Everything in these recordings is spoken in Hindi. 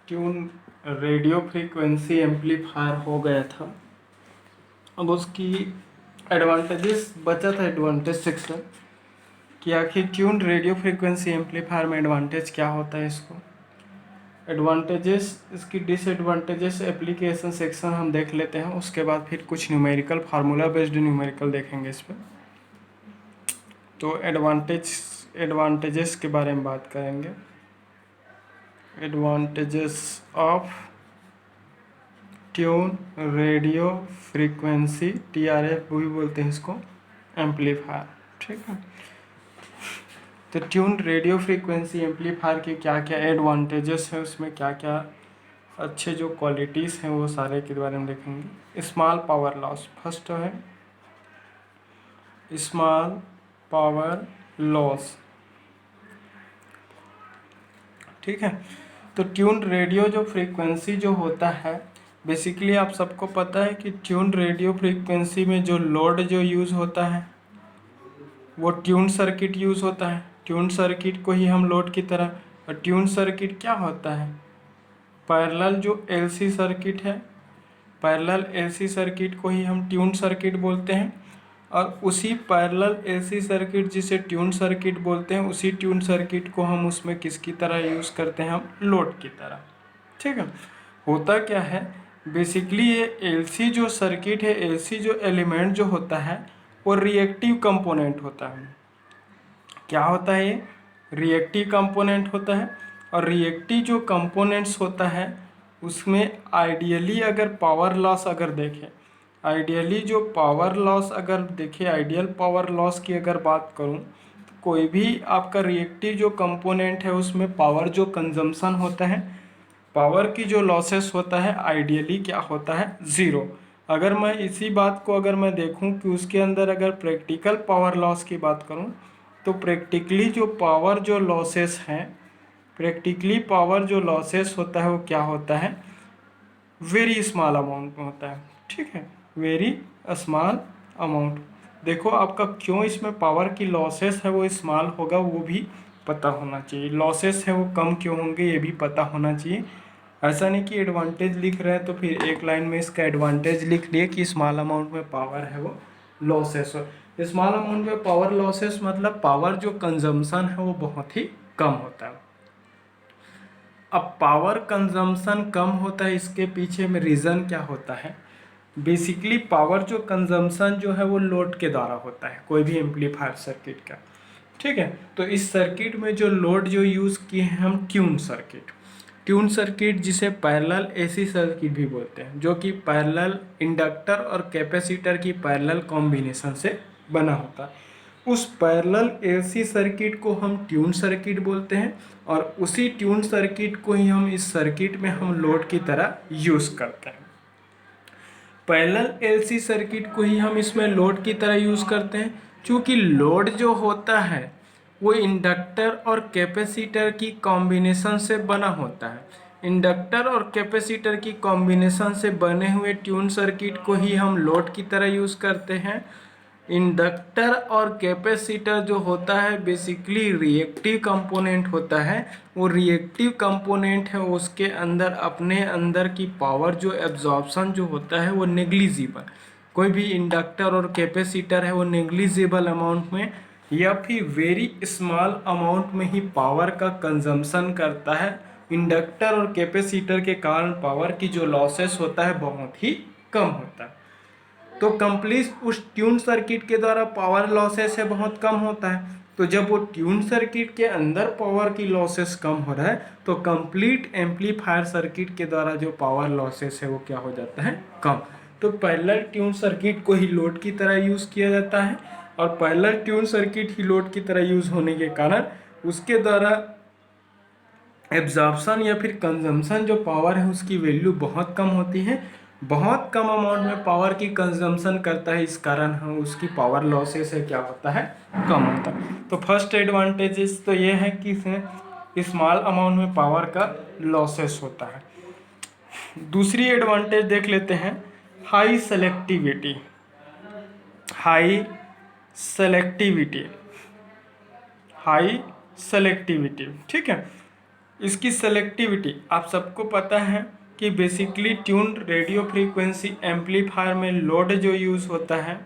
ट्यून रेडियो फ्रीक्वेंसी एम्पलीफायर हो गया था। अब उसकी एडवांटेजेस बचा था एडवांटेज सेक्शन कि आखिर ट्यून रेडियो फ्रीक्वेंसी एम्पलीफायर में एडवांटेज क्या होता है। इसको एडवांटेजेस, इसकी डिसएडवांटेजेस एप्लीकेशन सेक्शन हम देख लेते हैं। उसके बाद फिर कुछ न्यूमेरिकल फार्मूला बेस्ड न्यूमेरिकल देखेंगे इस पर। तो एडवांटेजेस के बारे में बात करेंगे। Advantages of tune radio frequency, TRF भी बोलते हैं इसको, एम्पलीफायर। ठीक है, तो ट्यून रेडियो फ्रीक्वेंसी एम्पलीफायर के क्या क्या एडवांटेजेस हैं, उसमें क्या क्या अच्छे जो क्वालिटीज़ हैं वो सारे के बारे में देखेंगे। स्मॉल पावर लॉस, फर्स्ट है स्मॉल पावर लॉस। ठीक है, तो ट्यून रेडियो जो फ्रीक्वेंसी जो होता है, बेसिकली आप सबको पता है कि ट्यून रेडियो फ्रीक्वेंसी में जो लोड जो यूज़ होता है वो ट्यून सर्किट यूज़ होता है। ट्यून सर्किट को ही हम लोड की तरह, और ट्यून सर्किट क्या होता है, पैरेलल जो LC सर्किट है, पैरेलल LC सर्किट को ही हम ट्यून सर्किट बोलते हैं। और उसी पैरेलल LC सर्किट जिसे ट्यून सर्किट बोलते हैं, उसी ट्यून सर्किट को हम उसमें किसकी तरह यूज़ करते हैं, हम लोड की तरह। ठीक है, होता क्या है बेसिकली, ये LC जो सर्किट है, LC जो एलिमेंट जो होता है वो रिएक्टिव कंपोनेंट होता है। क्या होता है ये, रिएक्टिव कंपोनेंट होता है। और रिएक्टिव जो कंपोनेंट्स होता है उसमें आइडियली अगर पावर लॉस अगर देखें, आइडियली जो पावर लॉस अगर देखें, आइडियल पावर लॉस की अगर बात करूं, तो कोई भी आपका रिएक्टिव जो कंपोनेंट है उसमें पावर जो कंजम्पशन होता है, पावर की जो लॉसेस होता है, आइडियली क्या होता है, ज़ीरो। अगर मैं इसी बात को अगर मैं देखूं कि उसके अंदर अगर प्रैक्टिकल पावर लॉस की बात करूं, तो प्रैक्टिकली जो पावर जो लॉसेस हैं, प्रैक्टिकली पावर जो लॉसेस होता है वो क्या होता है, वेरी स्मॉल अमाउंट में होता है। ठीक है, वेरी स्मॉल अमाउंट। देखो आपका क्यों इसमें पावर की लॉसेस है वो स्मॉल होगा, वो भी पता होना चाहिए। लॉसेस है वो कम क्यों होंगे ये भी पता होना चाहिए। ऐसा नहीं कि एडवांटेज लिख रहे हैं तो फिर एक लाइन में इसका एडवांटेज लिख लिए कि स्मॉल अमाउंट में पावर है वो लॉसेस हो। स्मॉल अमाउंट में पावर लॉसेस मतलब पावर जो कंजम्पशन है वो बहुत ही कम होता है। अब पावर कंजम्पशन कम होता है, इसके पीछे में रीज़न क्या होता है, बेसिकली पावर जो कंजम्पशन जो है वो लोड के द्वारा होता है कोई भी एम्पलीफायर सर्किट का। ठीक है, तो इस सर्किट में जो लोड जो यूज़ किए हैं हम ट्यून सर्किट, ट्यून सर्किट जिसे पैरेलल AC सर्किट भी बोलते हैं, जो कि पैरेलल इंडक्टर और कैपेसिटर की पैरेलल कॉम्बिनेशन से बना होता है। उस पैरेलल AC सर्किट को हम ट्यून सर्किट बोलते हैं, और उसी ट्यून सर्किट को ही हम इस सर्किट में हम लोड की तरह यूज़ करते हैं। पैरेलल LC सर्किट को ही हम इसमें लोड की तरह यूज़ करते हैं, क्योंकि लोड जो होता है वो इंडक्टर और कैपेसिटर की कॉम्बिनेशन से बना होता है। इंडक्टर और कैपेसिटर की कॉम्बिनेशन से बने हुए ट्यून सर्किट को ही हम लोड की तरह यूज़ करते हैं। इंडक्टर और कैपेसिटर जो होता है बेसिकली रिएक्टिव कंपोनेंट होता है। वो रिएक्टिव कंपोनेंट है, उसके अंदर अपने अंदर की पावर जो एब्जॉर्प्शन जो होता है वो नेग्लिजिबल, कोई भी इंडक्टर और कैपेसिटर है वो नेग्लिजिबल अमाउंट में या फिर वेरी स्मॉल अमाउंट में ही पावर का कंजम्पशन करता है। इंडक्टर और कैपेसिटर के कारण पावर की जो लॉसेस होता है बहुत ही कम होता है। तो कंप्लीट उस ट्यून सर्किट के द्वारा पावर लॉसेस है बहुत कम होता है। तो जब वो ट्यून सर्किट के अंदर पावर की लॉसेस कम हो रहा है तो कंप्लीट एम्पलीफायर सर्किट के द्वारा जो पावर लॉसेस है वो क्या हो जाता है, कम। तो पैरेलल ट्यून सर्किट को ही लोड की तरह यूज़ किया जाता है, और पैरेलल ट्यून सर्किट ही लोड की तरह यूज़ होने के कारण उसके द्वारा एब्जॉर्प्शन या फिर कंजम्पशन जो पावर है उसकी वैल्यू बहुत कम होती है। बहुत कम अमाउंट में पावर की कंजम्पशन करता है, इस कारण हम उसकी पावर लॉसेस है क्या होता है, कम होता है। तो फर्स्ट एडवांटेजेस तो ये है कि इसमें स्मॉल अमाउंट में पावर का लॉसेस होता है। दूसरी एडवांटेज देख लेते हैं, high selectivity. High selectivity, high selectivity. ठीक है, इसकी सेलेक्टिविटी आप सबको पता है कि basically tune radio frequency amplifier में लोड जो यूज़ होता है,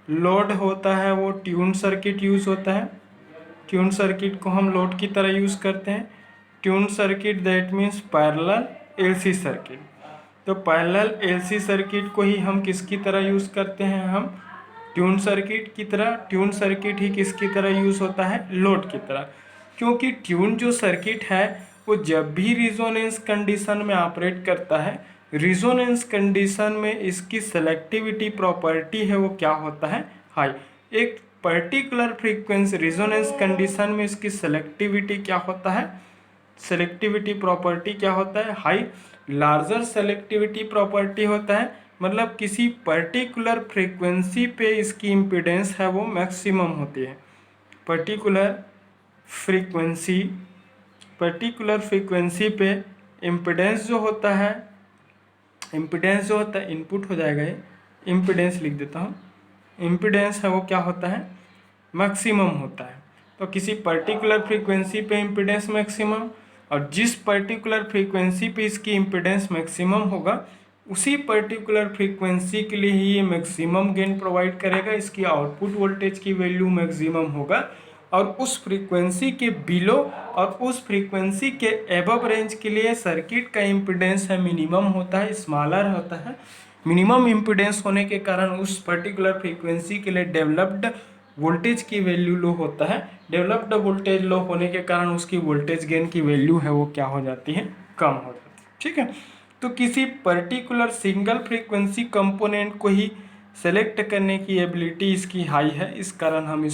लोड होता है वो ट्यून सर्किट यूज़ होता है। ट्यून सर्किट को हम लोड की तरह यूज़ करते हैं। Tune circuit that means parallel LC circuit. तो पैरेलल एलसी सर्किट को ही हम किसकी तरह यूज़ करते हैं, हम ट्यून सर्किट की तरह। ट्यून सर्किट ही किसकी तरह यूज़ होता है, लोड की तरह। क्योंकि ट्यून जो सर्किट है वो जब भी रिजोनेंस कंडीशन में ऑपरेट करता है, रिजोनेंस कंडीशन में इसकी सेलेक्टिविटी प्रॉपर्टी है वो क्या होता है, हाई। एक पर्टिकुलर फ्रीक्वेंसी रिजोनेंस कंडीशन में इसकी सेलेक्टिविटी क्या होता है, सेलेक्टिविटी प्रॉपर्टी क्या होता है, हाई। लार्जर सेलेक्टिविटी प्रॉपर्टी होता है, मतलब किसी पर्टिकुलर फ्रीक्वेंसी पे इसकी इम्पीडेंस है वो मैक्सिमम होती है। पर्टिकुलर फ्रीक्वेंसी पे इम्पीडेंस जो होता है, इनपुट हो जाएगा ये, इम्पीडेंस लिख देता हूँ, इम्पीडेंस है वो क्या होता है, मैक्सिमम होता है। तो किसी पर्टिकुलर फ्रीक्वेंसी पे इम्पीडेंस मैक्सिमम, और जिस पर्टिकुलर फ्रीक्वेंसी पे इसकी इम्पीडेंस मैक्सिमम होगा उसी पर्टिकुलर फ्रीक्वेंसी के लिए ही ये मैक्सिमम गेन प्रोवाइड करेगा। इसकी आउटपुट वोल्टेज की वैल्यू मैक्सिमम होगा, और उस फ्रीक्वेंसी के बिलो और उस फ्रीक्वेंसी के एबव रेंज के लिए सर्किट का इम्पीडेंस है मिनिमम होता है, स्मॉलर होता है। मिनिमम इम्पीडेंस होने के कारण उस पर्टिकुलर फ्रीक्वेंसी के लिए डेवलप्ड वोल्टेज की वैल्यू लो होता है। डेवलप्ड वोल्टेज लो होने के कारण उसकी वोल्टेज गेन की वैल्यू है वो क्या हो जाती है, कम हो जाती है। ठीक है, तो किसी पर्टिकुलर सिंगल फ्रीक्वेंसी कंपोनेंट को ही सेलेक्ट करने की एबिलिटी इसकी हाई है, इस कारण हम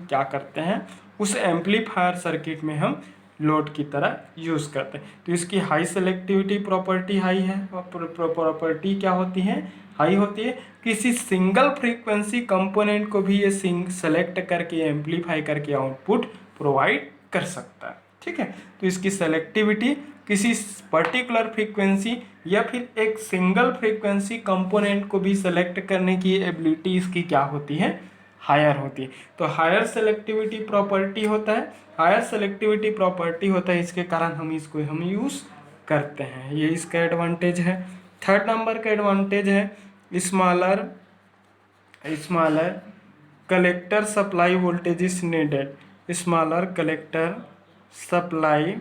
क्या करते हैं, उस एम्पलीफायर सर्किट में हम लोड की तरह यूज़ करते हैं। तो इसकी हाई सेलेक्टिविटी प्रॉपर्टी हाई है, प्रॉपर्टी क्या होती है, हाई होती है। किसी सिंगल फ्रीक्वेंसी कंपोनेंट को भी ये सेलेक्ट करके एम्पलीफाई करके आउटपुट प्रोवाइड कर सकता है। ठीक है, तो इसकी सेलेक्टिविटी किसी पर्टिकुलर फ्रीक्वेंसी या फिर एक सिंगल फ्रीक्वेंसी कंपोनेंट को भी सेलेक्ट करने की एबिलिटी इसकी क्या होती है, हायर होती है। तो हायर सेलेक्टिविटी प्रॉपर्टी होता है, हायर सेलेक्टिविटी प्रॉपर्टी होता है, इसके कारण हम यूज़ करते हैं, ये इसका एडवांटेज है। थर्ड नंबर का एडवांटेज है smaller collector supply voltage is needed. Smaller collector supply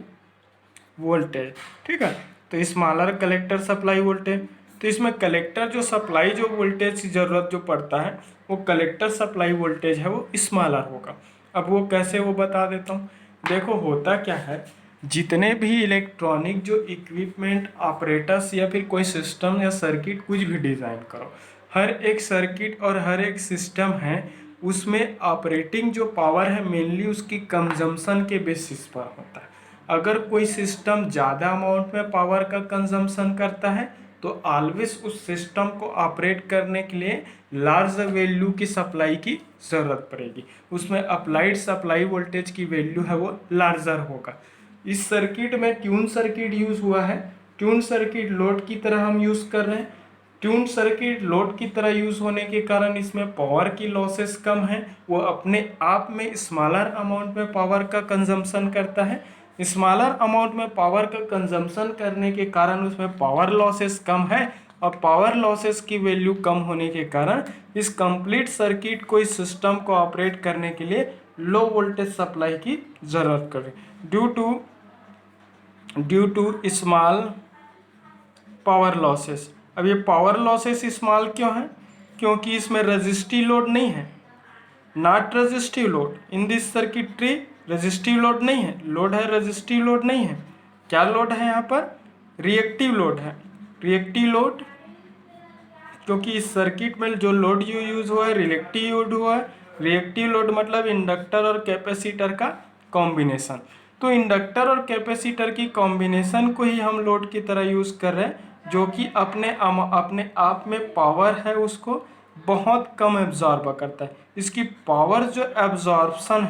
voltage, ठीक है। तो स्मॉलर कलेक्टर सप्लाई वोल्टेज, तो इसमें कलेक्टर जो सप्लाई जो वोल्टेज की ज़रूरत जो पड़ता है वो कलेक्टर सप्लाई वोल्टेज है वो स्मॉलर होगा। अब वो कैसे, वो बता देता हूँ। देखो होता क्या है, जितने भी इलेक्ट्रॉनिक जो इक्विपमेंट ऑपरेटर्स या फिर कोई सिस्टम या सर्किट कुछ भी डिज़ाइन करो, हर एक सर्किट और हर एक सिस्टम है उसमें ऑपरेटिंग जो पावर है मेनली उसकी कंजम्पशन के बेसिस पर होता है। अगर कोई सिस्टम ज़्यादा अमाउंट में पावर का कंजम्पशन करता है तो ऑलवेज उस सिस्टम को ऑपरेट करने के लिए लार्ज वैल्यू की सप्लाई की ज़रूरत पड़ेगी, उसमें अप्लाइड सप्लाई वोल्टेज की वैल्यू है वो लार्जर होगा। इस सर्किट में ट्यून सर्किट यूज़ हुआ है, ट्यून सर्किट लोड की तरह हम यूज़ कर रहे हैं। ट्यून सर्किट लोड की तरह यूज़ होने के कारण इसमें पावर की लॉसेस कम है, वो अपने आप में स्मॉलर अमाउंट में पावर का कंजम्पशन करता है। स्मॉलर अमाउंट में पावर का कंजम्पशन करने के कारण उसमें पावर लॉसेस कम है, और पावर लॉसेस की वैल्यू कम होने के कारण इस कंप्लीट सर्किट को, इस सिस्टम को ऑपरेट करने के लिए लो वोल्टेज सप्लाई की ज़रूरत पड़े due to small power losses. अब ये पावर लॉसेस स्मॉल क्यों है, क्योंकि इसमें रेजिस्टिव लोड नहीं है, not resistive load in this circuitry. Resistive load नहीं है, लोड है रेजिस्टिव लोड नहीं है। क्या लोड है यहाँ पर, रिएक्टिव लोड है। रिएक्टिव लोड, क्योंकि इस सर्किट में जो लोड यूज हुआ है रिएक्टिव लोड हुआ है। रिएक्टिव लोड मतलब इंडक्टर और कैपेसिटर का कॉम्बिनेशन। तो इंडक्टर और कैपेसिटर की कॉम्बिनेशन को ही हम लोड की तरह यूज़ कर रहे हैं, जो कि अपने आप में पावर है उसको बहुत कम एब्जॉर्ब करता है। इसकी पावर जो एब्जॉर्प्शन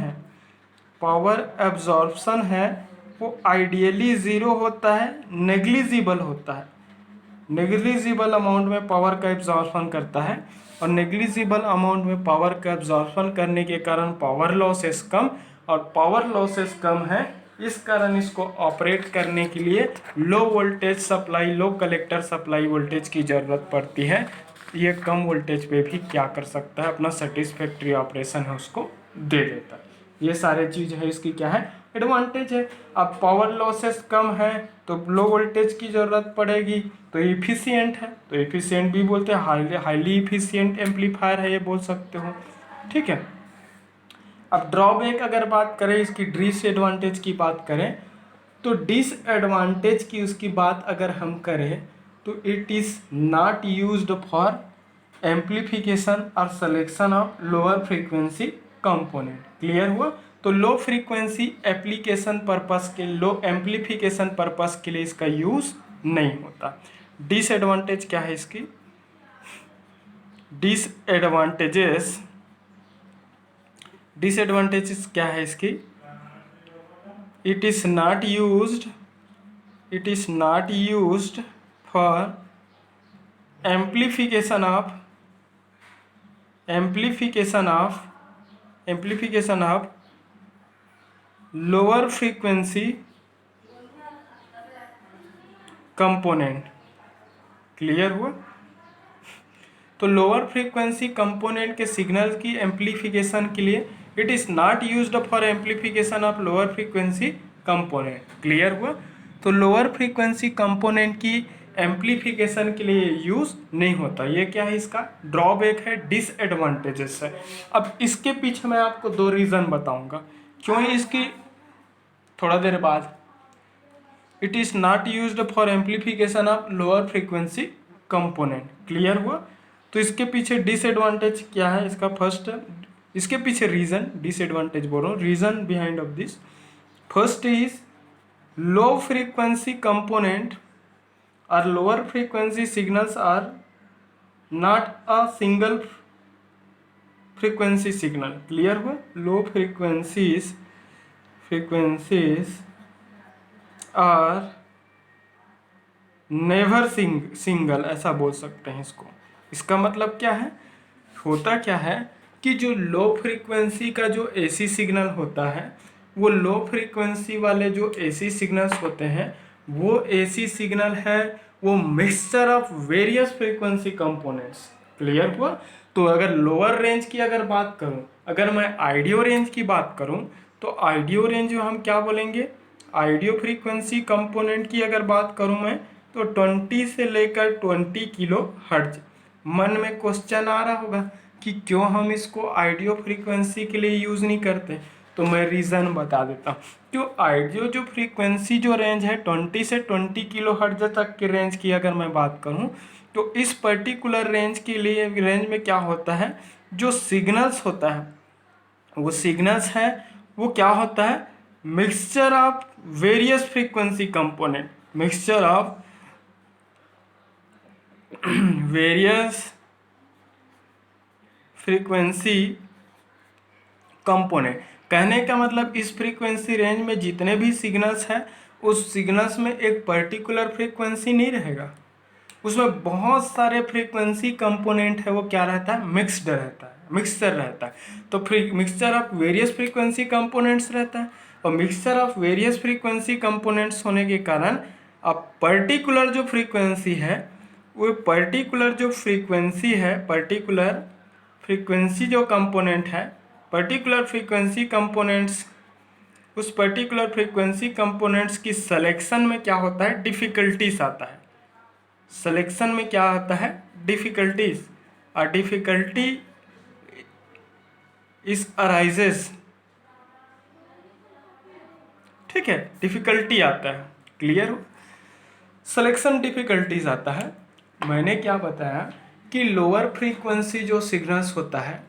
है वो आइडियली ज़ीरो होता है, नेग्लिजिबल होता है। नेग्लिजिबल अमाउंट में पावर का एब्जॉर्प्शन करता है, और नेग्लिजिबल अमाउंट में पावर का एब्जॉर्प्शन करने के कारण पावर लॉसेस कम, और पावर लॉसेस कम है इस कारण इसको ऑपरेट करने के लिए लो वोल्टेज सप्लाई, लो कलेक्टर सप्लाई वोल्टेज की ज़रूरत पड़ती है। ये कम वोल्टेज पे भी क्या कर सकता है, अपना सेटिस्फैक्ट्री ऑपरेशन है उसको दे देता है। ये सारे चीज़ है इसकी क्या है, एडवांटेज है। अब पावर लॉसेस कम है तो लो वोल्टेज की ज़रूरत पड़ेगी, तो इफिशियंट है, तो इफिशियंट भी बोलते हैं, हाईली इफिशियंट एम्पलीफायर है ये बोल सकते हो। ठीक है। अब ड्रॉबैक अगर बात करें, इसकी डिसएडवांटेज की बात करें, तो डिसएडवांटेज की उसकी बात अगर हम करें तो it is not used for amplification और selection of lower frequency component. Clear हुआ। तो लो फ्रीक्वेंसी एप्लीकेशन पर्पस के, लो एम्पलीफिकेशन पर्पस के लिए इसका यूज नहीं होता। डिसएडवांटेज क्या है इसकी, डिसएडवांटेजेस क्या है इसकी, it is not used for amplification of lower frequency component. Clear हुआ। तो लोअर फ्रीक्वेंसी कंपोनेंट के सिग्नल की एम्पलीफिकेशन के लिए it is not used for amplification of lower frequency component. Clear हुआ। तो लोअर फ्रीक्वेंसी कंपोनेंट की एम्पलीफिकेशन के लिए यूज नहीं होता। ये क्या है, इसका ड्रॉबैक है, डिसएडवांटेजेस है। अब इसके पीछे मैं आपको दो रीजन बताऊंगा क्यों इसकी थोड़ा देर बाद। It is not used for amplification of lower frequency component. Clear हुआ। तो इसके पीछे डिसएडवांटेज क्या है इसका, फर्स्ट इसके पीछे रीजन, डिसएडवांटेज बोल रहा हूँ, reason behind of this. First is low frequency component और lower frequency signals are not a single frequency signal. Clear हुआ। Low frequencies are never single, ऐसा बोल सकते हैं इसको। इसका मतलब क्या है, होता क्या है कि जो लो फ्रीक्वेंसी का जो एसी सिग्नल होता है, वो लो फ्रीक्वेंसी वाले जो एसी सिग्नल्स होते हैं, वो एसी सिग्नल है वो mixture of various frequency components. Clear हुआ। तो अगर लोअर रेंज की अगर बात करूं, अगर मैं आइडियो रेंज की बात करूं, तो आइडियो रेंज में हम क्या बोलेंगे, आइडियो फ्रीक्वेंसी कंपोनेंट की अगर बात करूं मैं, तो 20 से लेकर 20 किलो हर्ट्ज। मन में क्वेश्चन आ रहा होगा कि क्यों हम इसको आइडियो फ्रीक्वेंसी के लिए यूज़ नहीं करते, तो मैं रीज़न बता देता हूँ। तो आइडियो जो फ्रीक्वेंसी जो रेंज है 20 से 20 किलो हर्ट्ज तक की रेंज की अगर मैं बात करूँ, तो इस पर्टिकुलर रेंज के लिए, रेंज में क्या होता है, जो सिग्नल्स होता है, वो सिग्नल्स है वो क्या होता है, mixture of various frequency component, mixture of various frequency component. कहने का मतलब इस फ्रीक्वेंसी रेंज में जितने भी सिग्नल्स हैं, उस सिग्नल्स में एक पर्टिकुलर फ्रीक्वेंसी नहीं रहेगा, उसमें बहुत सारे फ्रीक्वेंसी कंपोनेंट है, वो क्या रहता है, मिक्सड रहता है, मिक्सचर रहता है। तो mixture of various frequency components रहता है, और mixture of various frequency components होने के कारण अब पर्टिकुलर जो फ्रीक्वेंसी है, वो पर्टिकुलर जो फ्रीक्वेंसी है, पर्टिकुलर फ्रीक्वेंसी जो कंपोनेंट है, पर्टिकुलर फ्रीक्वेंसी कंपोनेंट्स, उस पर्टिकुलर फ्रीक्वेंसी कंपोनेंट्स की सिलेक्शन में क्या होता है, डिफिकल्टीज आता है। सिलेक्शन में क्या आता है, डिफिकल्टीज। और डिफिकल्टी इस अराइजेस, ठीक है, डिफिकल्टी आता है। क्लियर हो। सिलेक्शन डिफिकल्टीज आता है। मैंने क्या बताया कि लोअर फ्रीक्वेंसी जो सिग्नल्स होता है,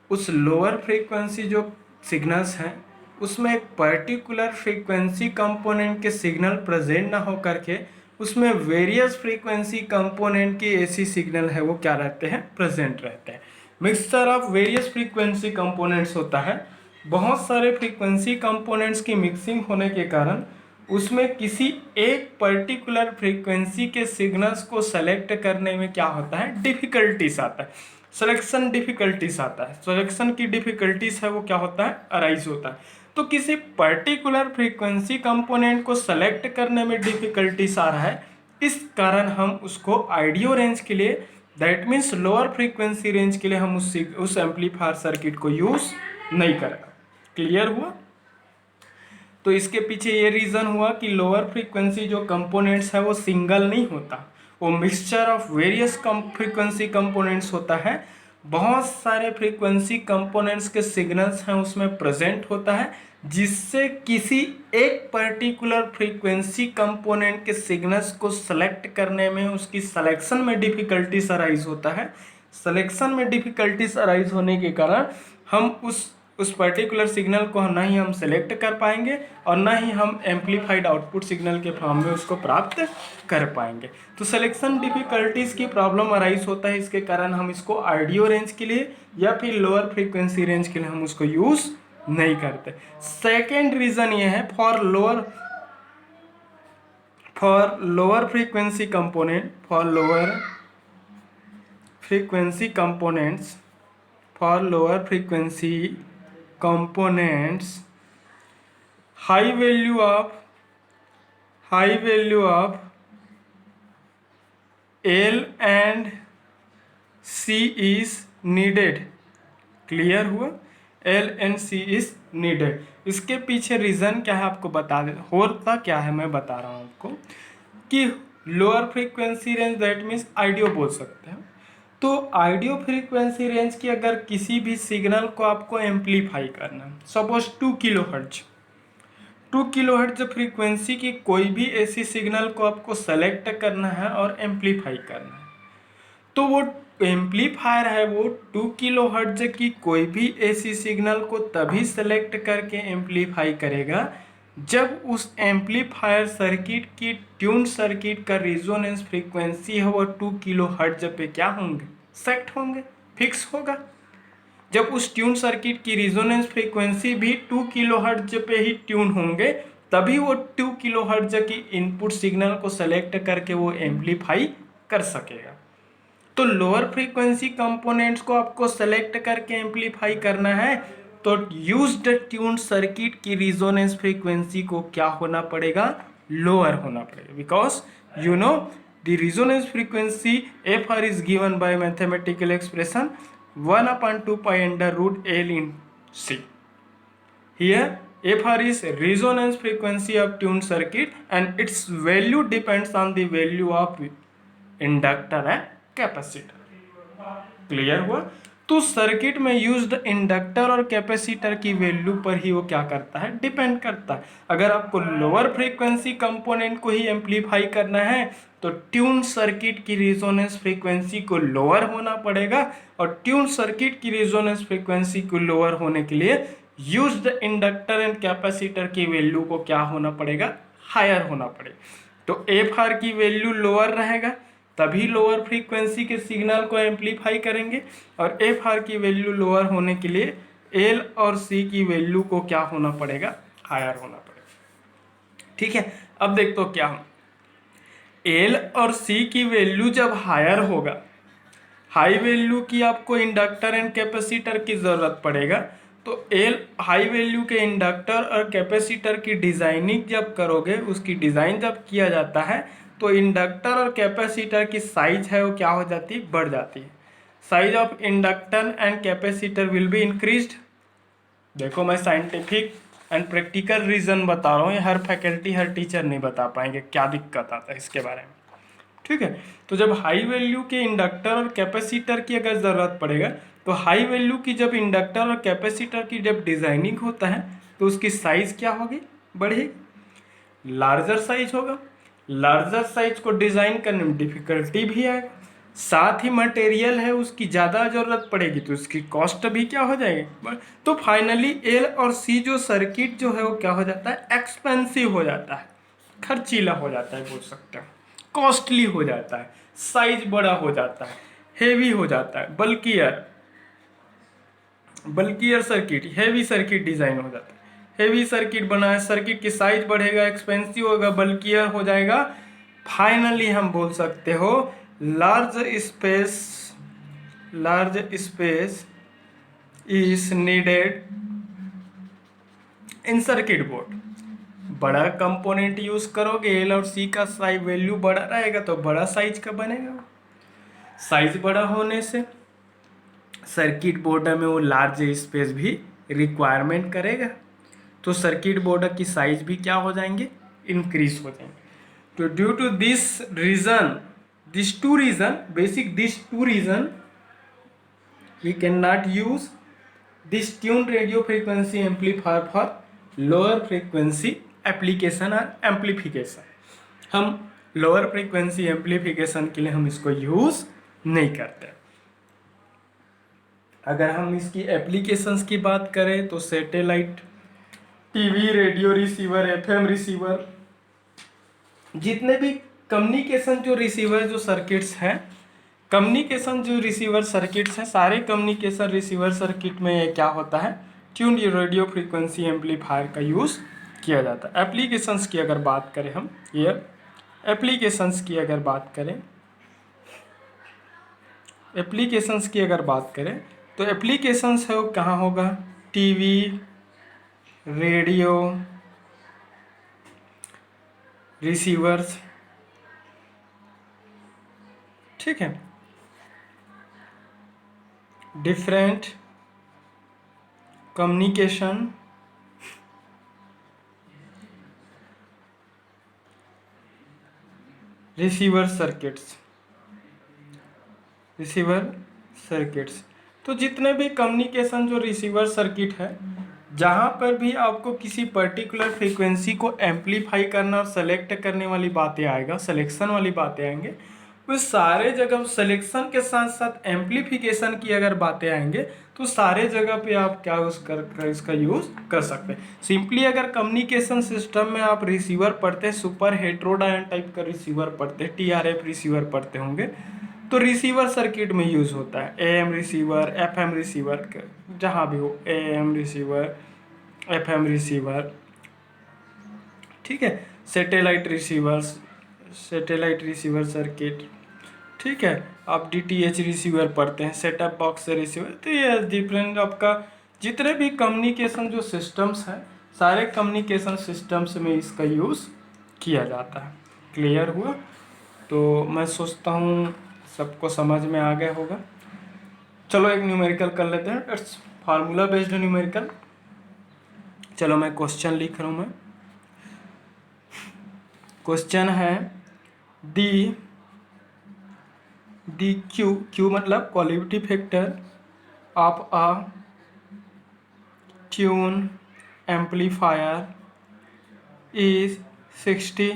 उस लोअर फ्रीक्वेंसी जो सिग्नल्स हैं, उसमें एक पर्टिकुलर फ्रीक्वेंसी कंपोनेंट के सिग्नल प्रेजेंट ना हो करके उसमें वेरियस फ्रीक्वेंसी कंपोनेंट की एसी सिग्नल है वो क्या रहते हैं, प्रेजेंट रहते हैं। Mixture of various frequency components होता है, बहुत सारे फ्रीक्वेंसी कंपोनेंट्स की मिक्सिंग होने के कारण उसमें किसी एक पर्टिकुलर फ्रीक्वेंसी के सिग्नल्स को सेलेक्ट करने में क्या होता है, डिफिकल्टीज आता है, सिलेक्शन डिफिकल्टीज आता है। सिलेक्शन की डिफिकल्टीज है वो क्या होता है, अराइज होता है। तो किसी पर्टिकुलर फ्रीक्वेंसी कंपोनेंट को सेलेक्ट करने में डिफिकल्टीज आ रहा है, इस कारण हम उसको आइडियो रेंज के लिए, that means lower frequency range के लिए हम उस एम्पलीफायर सर्किट को यूज नहीं करेगा। क्लियर हुआ? तो इसके पीछे ये रीज़न हुआ कि लोअर फ्रीक्वेंसी जो कंपोनेंट्स है वो सिंगल नहीं होता, वो mixture of various frequency components होता है। बहुत सारे फ्रीक्वेंसी कंपोनेंट्स के सिग्नल्स हैं उसमें प्रेजेंट होता है, जिससे किसी एक पर्टिकुलर फ्रीक्वेंसी कंपोनेंट के सिग्नल्स को सेलेक्ट करने में, उसकी सिलेक्शन में डिफिकल्टीज अराइज होता है। सिलेक्शन में डिफिकल्टीज अराइज होने के कारण हम उस पर्टिकुलर सिग्नल को ना ही हम सेलेक्ट कर पाएंगे और ना ही हम एम्पलीफाइड आउटपुट सिग्नल के फॉर्म में उसको प्राप्त कर पाएंगे। तो सिलेक्शन डिफिकल्टीज की प्रॉब्लम अराइज होता है, इसके कारण हम इसको ऑडियो रेंज के लिए या फिर लोअर फ्रीक्वेंसी रेंज के लिए हम उसको यूज नहीं करते। सेकेंड रीजन ये है for lower frequency component, for lower frequency components, for lower frequency components, high value of L and C is needed। Clear हुआ? L and C is needed। इसके पीछे रीज़न क्या है आपको बता दे, होता क्या है मैं बता रहा हूँ आपको कि lower frequency range that means audio बोल सकते हैं। तो आइडियो फ्रीक्वेंसी रेंज की अगर किसी भी सिग्नल को आपको एम्पलीफाई करना है, सपोज 2 किलोहर्ट्ज फ्रीक्वेंसी की कोई भी ऐसी सिग्नल को आपको सेलेक्ट करना है और एम्पलीफाई करना है, तो वो एम्पलीफायर है वो 2 किलोहर्ट्ज की कोई भी ऐसी सिग्नल को तभी सेलेक्ट करके एम्पलीफाई करेगा जब उस एम्पलीफायर सर्किट की ट्यून सर्किट का रिजोनेंस फ्रीक्वेंसी है वो 2 किलोहर्ट्ज पे क्या होंगे, सेट होंगे, फिक्स होगा। जब उस ट्यून सर्किट की रिजोनेंस फ्रीक्वेंसी भी 2 किलोहर्ट्ज पे ही ट्यून होंगे, तभी वो 2 किलोहर्ट्ज की इनपुट सिग्नल को सेलेक्ट करके वो एम्पलीफाई कर सकेगा। तो लोअर फ्रीक्वेंसी कंपोनेंट्स को आपको सेलेक्ट करके एम्पलीफाई करना है, तो यूज्ड ट्यून सर्किट की रिजोनेंस फ्रीक्वेंसी को क्या होना पड़ेगा, लोअर होना पड़ेगा, because you know the resonance frequency FR is given by mathematical expression 1/2 pi under root L in C। Here FR is resonance frequency of tuned circuit and its value depends on the value of inductor and capacitor। Clear हुआ? तो सर्किट में यूज्ड इंडक्टर और कैपेसिटर की वैल्यू पर ही वो क्या करता है, डिपेंड करता है। अगर आपको लोअर फ्रीक्वेंसी कंपोनेंट को ही एम्पलीफाई करना है तो ट्यून सर्किट की रिजोनेंस फ्रीक्वेंसी को लोअर होना पड़ेगा, और ट्यून सर्किट की रिजोनेंस फ्रीक्वेंसी को लोअर होने के लिए यूज्ड इंडक्टर एंड कैपेसिटर की वैल्यू को क्या होना पड़ेगा, हायर होना पड़ेगा। तो FR की वैल्यू लोअर रहेगा तभी लोअर फ्रीक्वेंसी के सिग्नल को एम्पलीफाई करेंगे, और FR की वैल्यू लोअर होने के लिए L और C की वैल्यू को क्या होना पड़ेगा, हायर होना पड़ेगा। ठीक है, अब देख तो क्या हम L और C की वैल्यू जब हायर होगा, हाई वैल्यू की आपको इंडक्टर एंड कैपेसिटर की ज़रूरत पड़ेगा। तो L हाई वैल्यू के इंडक्टर और कैपेसिटर की डिज़ाइनिंग जब करोगे, उसकी डिज़ाइन जब किया जाता है तो इंडक्टर और कैपेसिटर की साइज है वो क्या हो जाती है, बढ़ जाती है। Size of inductor and capacitor will be increased. देखो मैं साइंटिफिक एंड प्रैक्टिकल रीज़न बता रहा हूँ, ये हर फैकल्टी हर टीचर नहीं बता पाएंगे क्या दिक्कत आता है इसके बारे में। ठीक है, तो जब हाई वैल्यू के इंडक्टर और कैपेसिटर की अगर ज़रूरत पड़ेगा, तो हाई वैल्यू की जब इंडक्टर और कैपेसिटर की जब डिज़ाइनिंग होता है तो उसकी साइज़ क्या होगी, बढ़ेगी, लार्जर साइज होगा। लार्जर साइज को डिज़ाइन करने में डिफ़िकल्टी भी आएगा, साथ ही मटेरियल है उसकी ज़्यादा ज़रूरत पड़ेगी तो उसकी कॉस्ट भी क्या हो जाएगी। तो फाइनली L और C जो सर्किट जो है वो क्या हो जाता है, एक्सपेंसिव हो जाता है, खर्चीला हो जाता है, बोल सकते हैं कॉस्टली हो जाता है, साइज बड़ा हो जाता है, हेवी हो जाता है, bulkier circuit, heavy circuit design हो जाता है। हेवी सर्किट बना है, सर्किट की साइज बढ़ेगा, एक्सपेंसिव होगा, बल्कियर हो जाएगा। फाइनली हम बोल सकते हो large space is needed in circuit board बड़ा कंपोनेंट यूज करोगे, एल और सी का साइज वैल्यू बड़ा रहेगा तो बड़ा साइज का बनेगा। साइज बड़ा होने से सर्किट बोर्ड में वो लार्ज स्पेस भी रिक्वायरमेंट करेगा, तो सर्किट बोर्ड की साइज भी क्या हो जाएंगे, इंक्रीज हो जाएंगे। तो due to this reason, this two reason we cannot use this tuned radio frequency amplifier for lower frequency application or amplification। हम लोअर फ्रीक्वेंसी एम्पलीफिकेशन के लिए हम इसको यूज नहीं करते। अगर हम इसकी एप्लीकेशंस की बात करें तो satellite, TV, radio receiver, FM receiver, जितने भी कम्युनिकेशन जो रिसीवर जो सर्किट्स हैं, कम्युनिकेशन जो रिसीवर सर्किट्स हैं, सारे कम्युनिकेशन रिसीवर सर्किट में ये क्या होता है, ट्यून्ड रेडियो फ्रीक्वेंसी एम्पलीफायर का यूज़ किया जाता है। एप्लीकेशंस की अगर बात करें हम, ये एप्लीकेशंस की अगर बात करें तो एप्लीकेशंस है वो कहाँ होगा, टीवी, रेडियो, रिसीवर्स, ठीक है, डिफरेंट कम्युनिकेशन रिसीवर सर्किट्स। तो जितने भी कम्युनिकेशन जो रिसीवर सर्किट है, जहाँ पर भी आपको किसी पर्टिकुलर फ्रीक्वेंसी को एम्पलीफाई करना और सेलेक्ट करने वाली बातें आएगा, सिलेक्शन वाली बातें आएंगे, उस सारे जगह सिलेक्शन के साथ साथ एम्पलीफिकेशन की अगर बातें आएंगे तो सारे जगह पे आप क्या इसका यूज़ कर सकते हैं। सिंपली अगर कम्युनिकेशन सिस्टम में आप रिसीवर पढ़ते हैं, सुपर हेट्रोडायन टाइप का रिसीवर पढ़ते हैं, TRF रिसीवर पढ़ते होंगे, तो रिसीवर सर्किट में यूज़ होता है। AM रिसीवर, FM रिसीवर, जहाँ भी हो, AM रिसीवर, FM रिसीवर, ठीक है, सैटेलाइट रिसीवर सर्किट, ठीक है, आप DTH रिसीवर पढ़ते हैं, सेटअप बॉक्स रिसीवर। तो ये डिफरेंट आपका जितने भी कम्युनिकेशन जो सिस्टम्स हैं, सारे कम्युनिकेशन सिस्टम्स में इसका यूज़ किया जाता है। क्लियर हुआ? तो मैं सोचता हूँ सबको समझ में आ गया होगा। चलो एक न्यूमेरिकल कर लेते हैं, इट्स फार्मूला बेस्ड न्यूमेरिकल। चलो मैं क्वेश्चन लिख रहा हूँ। मैं क्वेश्चन है दी क्यू मतलब quality factor of a tune amplifier is 60।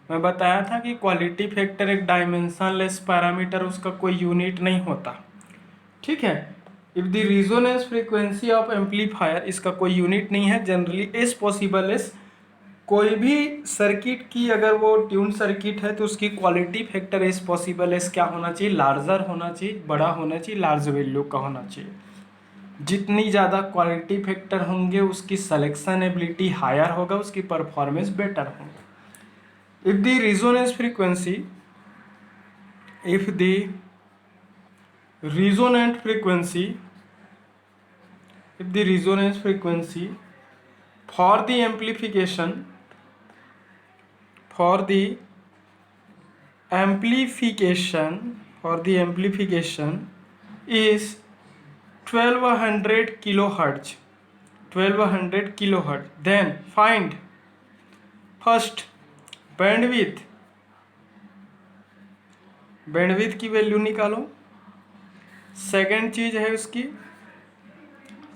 मैं बताया था कि क्वालिटी फैक्टर एक डायमेंशनलेस पैरामीटर, उसका कोई यूनिट नहीं होता, ठीक है। If the resonance frequency of amplifier, इसका कोई यूनिट नहीं है, जनरली इज पॉसिबल इज, कोई भी सर्किट की अगर वो ट्यून सर्किट है तो उसकी quality factor is possible is क्या होना चाहिए, लार्जर होना चाहिए, बड़ा होना चाहिए, लार्ज वैल्यू का होना चाहिए। जितनी ज़्यादा क्वालिटी फैक्टर होंगे उसकी सिलेक्शन एबिलिटी हायर होगा, उसकी परफॉर्मेंस बेटर होगी। If the resonance frequency, if the resonant frequency for the amplification is 1200 kilohertz, then find first bandwidth की वैल्यू निकालो। सेकंड चीज है उसकी,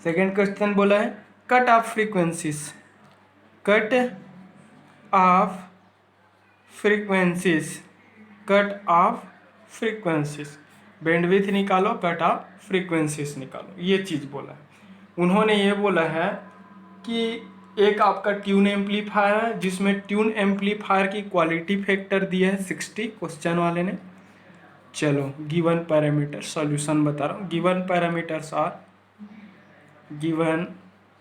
सेकंड क्वेश्चन बोला है कट ऑफ फ्रीक्वेंसीज, बैंडविड्थ निकालो, कट ऑफ फ्रीक्वेंसीज निकालो, ये चीज बोला है। उन्होंने ये बोला है कि एक आपका ट्यून एम्पलीफायर है जिसमें ट्यून एम्पलीफायर की क्वालिटी फैक्टर दिया है 60 क्वेश्चन वाले ने। चलो गिवन पैरामीटर सॉल्यूशन बता रहा हूँ। गिवन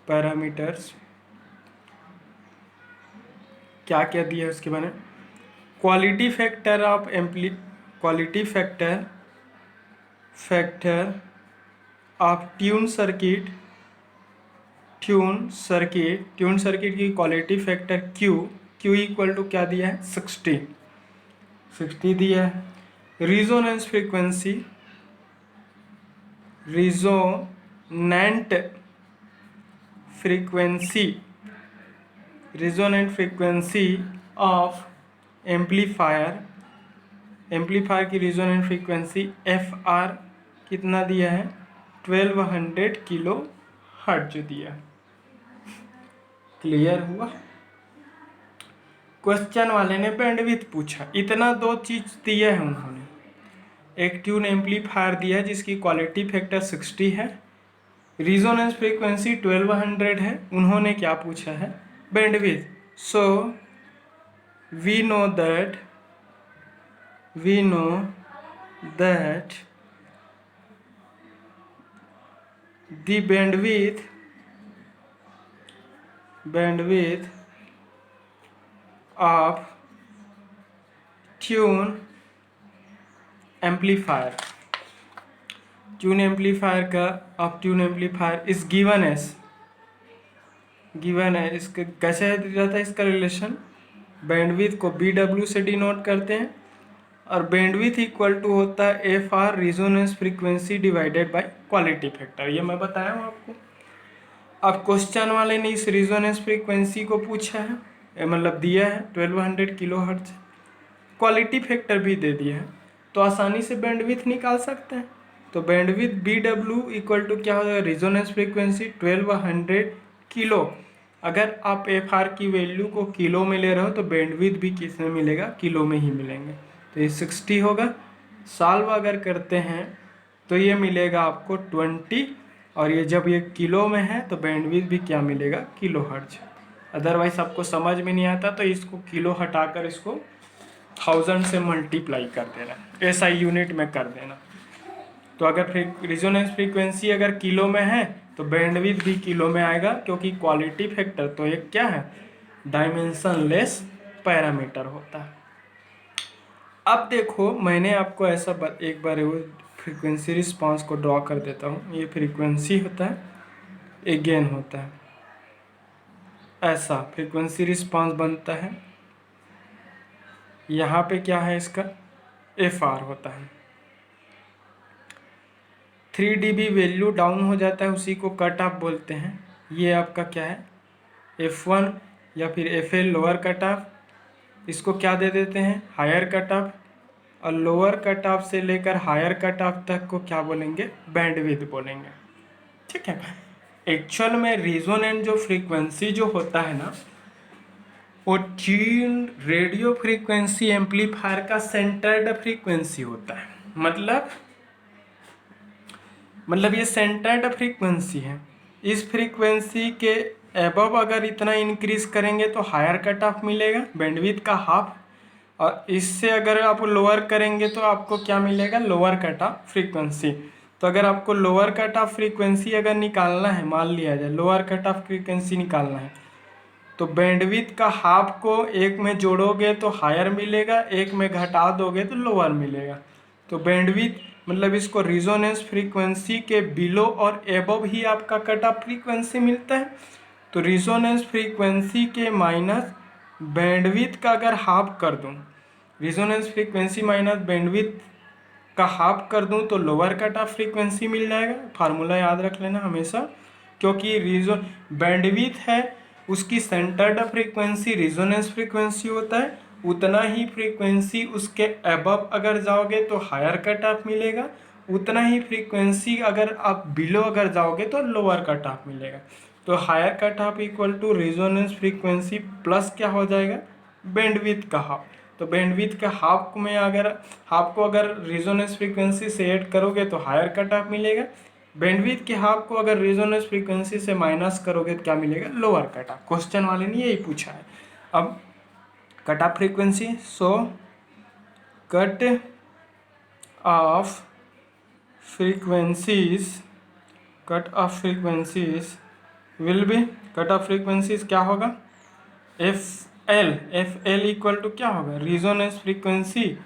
पैरामीटर्स क्या क्या दिया है उसके बारे में, quality factor of tune circuit tune circuit की quality factor Q equal to क्या दिया है 60 दिया है। रिजोनेंट फ्रीक्वेंसी ऑफ एम्पलीफायर की रिजोनेंट फ्रीक्वेंसी एफ आर कितना दिया है 1200 किलो हर्ट्ज दिया है। क्लियर हुआ। क्वेश्चन वाले ने बैंडविड्थ पूछा, इतना दो चीज दिया है उन्होंने, एक ट्यून एम्पलीफायर दिया है जिसकी क्वालिटी फैक्टर 60 है, रिजोनेंस फ्रीक्वेंसी 1200 है, उन्होंने क्या पूछा है bandwidth. So we know that the bandwidth of tune amplifier is given as इसका कैसे रहता है इसका रिलेशन, बैंडविड्थ को BW से डिनोट करते हैं और बैंडविड्थ इक्वल टू होता है F R resonance frequency divided by quality factor. ये मैं बताया हूँ आपको। अब क्वेश्चन वाले ने इस रिजोनेंस फ्रीक्वेंसी को पूछा है, मतलब दिया है 1200 किलो हर्ट्ज, क्वालिटी फैक्टर भी दे दिया है, तो आसानी से बैंडविड्थ निकाल सकते हैं। तो बैंडविड्थ BW इक्वल टू क्या हो जाएगा, रिजोनेंस फ्रीक्वेंसी 1200 किलो। अगर आप एफ आर की वैल्यू को किलो में ले रहे हो तो बैंडविड्थ भी किस में मिलेगा, किलो में ही मिलेंगे। तो ये 60 होगा, सॉल्व अगर करते हैं तो ये मिलेगा आपको 20, और ये जब ये किलो में है तो बैंडविड्थ भी क्या मिलेगा, किलो हर्ट्ज। अदरवाइज आपको समझ में नहीं आता तो इसको किलो हटाकर इसको 1000 से मल्टीप्लाई कर देना, SI यूनिट में कर देना। तो अगर रिजोनेंस फ्रीक्वेंसी अगर किलो में है तो बैंडविड्थ भी किलो में आएगा, क्योंकि क्वालिटी फैक्टर तो एक क्या है, डायमेंशनलेस पैरामीटर होता है। अब देखो मैंने आपको ऐसा एक बार वो फ्रीक्वेंसी रिस्पांस को ड्रॉ कर देता हूँ। ये फ्रीक्वेंसी होता है, एक गेन होता है, ऐसा फ्रीक्वेंसी रिस्पांस बनता है। यहाँ पे क्या है इसका एफ आर होता है, 3 dB वैल्यू डाउन हो जाता है, उसी को कट ऑफ बोलते हैं। ये आपका क्या है F1 या फिर FL लोअर कट ऑफ, इसको क्या दे देते हैं हायर कट ऑफ, और लोअर कट ऑफ से लेकर हायर कट ऑफ तक को क्या बोलेंगे, बैंडविड्थ बोलेंगे। ठीक है। एक्चुअल में रिजोनेंट जो फ्रीक्वेंसी जो होता है ना, वो ट्यून रेडियो फ्रीक्वेंसी एम्पलीफायर का सेंटर्ड फ्रीक्वेंसी होता है। मतलब ये सेंटर्ड फ्रीक्वेंसी है। इस फ्रीक्वेंसी के एबव अगर इतना इंक्रीज करेंगे तो हायर कट ऑफ मिलेगा, बैंडविड्थ का हाफ, और इससे अगर आप लोअर करेंगे तो आपको क्या मिलेगा, लोअर कट ऑफ फ्रीक्वेंसी। तो अगर आपको लोअर कट ऑफ फ्रीक्वेंसी अगर निकालना है, मान लिया जाए लोअर कट ऑफ फ्रीक्वेंसी निकालना है, तो बैंडविड्थ का हाफ को एक में जोड़ोगे तो हायर मिलेगा, एक में घटा दोगे तो लोअर मिलेगा। तो बैंडविड्थ मतलब इसको रिजोनेंस फ्रीक्वेंसी के बिलो और एबव ही आपका कट ऑफ फ्रीक्वेंसी मिलता है। तो रिजोनेंस फ्रीक्वेंसी के माइनस बैंडविड्थ का अगर हाफ कर दूं, रिजोनेंस फ्रीक्वेंसी माइनस बैंडविड्थ का हाफ कर दूं तो लोअर कट ऑफ फ्रीक्वेंसी मिल जाएगा। फार्मूला याद रख लेना हमेशा, क्योंकि बैंडविड्थ है उसकी सेंटर्ड फ्रीक्वेंसी रिजोनेंस फ्रीक्वेंसी होता है, उतना ही फ्रीक्वेंसी उसके अबव अगर जाओगे तो हायर कट ऑफ मिलेगा, उतना ही फ्रीक्वेंसी अगर आप बिलो अगर जाओगे तो लोअर कट ऑफ मिलेगा। तो higher cut off equal to resonance frequency plus क्या हो जाएगा, बैंडविड्थ का हाफ। तो बैंडविड्थ के हाफ में अगर हाफ को अगर रिजोनेंस फ्रीक्वेंसी से ऐड करोगे तो हायर कट ऑफ मिलेगा, बैंडविड्थ के हाफ को अगर रिजोनेंस फ्रीक्वेंसी से माइनस करोगे तो क्या मिलेगा, लोअर कट ऑफ। क्वेश्चन वाले ने यही पूछा है। अब cut off frequency, so cut off frequencies will be, cut off frequencies क्या होगा, एफ एल इक्वल टू क्या होगा, रिजोनेंस फ्रीक्वेंसी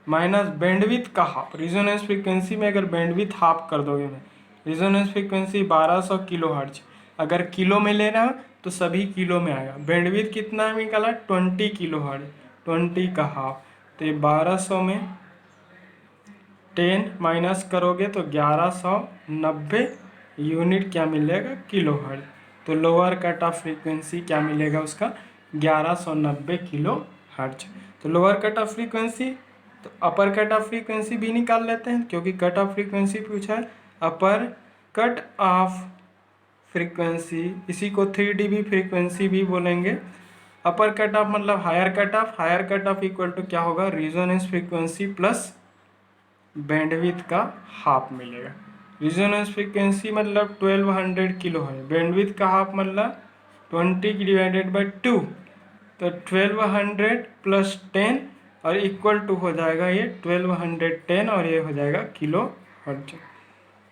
माइनस बैंडविड्थ का हाफ। रिजोनेंस फ्रीक्वेंसी में अगर बैंडविड्थ हाफ कर दोगे, मैं रिजोनेंस फ्रीक्वेंसी 1200 किलो हर्ट्ज, अगर किलो में ले रहा हूँ तो सभी किलो में आएगा। बैंडविड्थ कितना निकाला 20 किलो हर्ट्ज, 20 का हाफ, तो ये 1200 में 10 माइनस करोगे तो 1190 यूनिट क्या मिलेगा किलो हर्ट्ज। तो लोअर कट ऑफ फ्रीक्वेंसी क्या मिलेगा उसका 1190 किलो हर्ट्ज। तो लोअर कट ऑफ फ्रीक्वेंसी, तो अपर कट ऑफ फ्रीक्वेंसी भी निकाल लेते हैं क्योंकि कट ऑफ फ्रीक्वेंसी पूछा है। अपर कट ऑफ फ्रीक्वेंसी, इसी को 3 dB फ्रीक्वेंसी भी बोलेंगे। अपर कट ऑफ मतलब higher cut off, higher cut off equal to क्या होगा रिजोनेंस फ्रीक्वेंसी प्लस बैंडविड्थ का हाफ मिलेगा। रिजोनेंस फ्रीक्वेंसी मतलब 1200 किलो है, बैंडविड्थ का हाफ मतलब 20 डिवाइडेड बाई 2, तो 1200 प्लस 10 और इक्वल टू हो जाएगा ये 1210 और ये हो जाएगा किलो हर्ट्ज।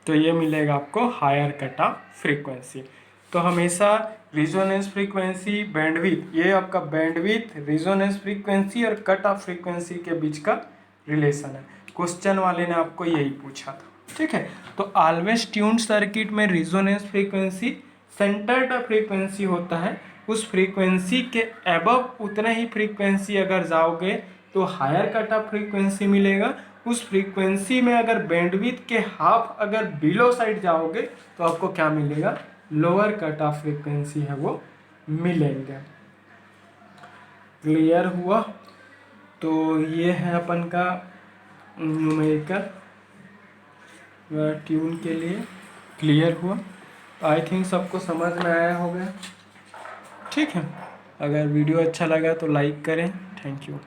तो ये मिलेगा आपको हायर कट ऑफ फ्रीक्वेंसी। तो हमेशा रिजोनेंस फ्रीक्वेंसी बैंडविड्थ, ये आपका बैंडविड्थ रिजोनेंस फ्रीक्वेंसी और कट ऑफ फ्रीक्वेंसी के बीच का रिलेशन है। क्वेश्चन वाले ने आपको यही पूछा था, ठीक है। तो ऑलवेज ट्यून्ड सर्किट में रिजोनेंस फ्रीक्वेंसी सेंटर्ड फ्रीक्वेंसी होता है, उस फ्रीक्वेंसी के अबव उतने ही फ्रीक्वेंसी अगर जाओगे तो हायर कट ऑफ फ्रीक्वेंसी मिलेगा। उस फ्रीक्वेंसी में अगर बैंडविड्थ के हाफ अगर बिलो साइड जाओगे तो आपको क्या मिलेगा लोअर कट ऑफ फ्रीक्वेंसी है वो मिलेंगे। क्लियर हुआ? तो ये है अपन का न्यूमेरिकल ट्यून के लिए। क्लियर हुआ? आई थिंक सबको समझ में आया होगा, ठीक है। अगर वीडियो अच्छा लगा तो लाइक करें। Thank you.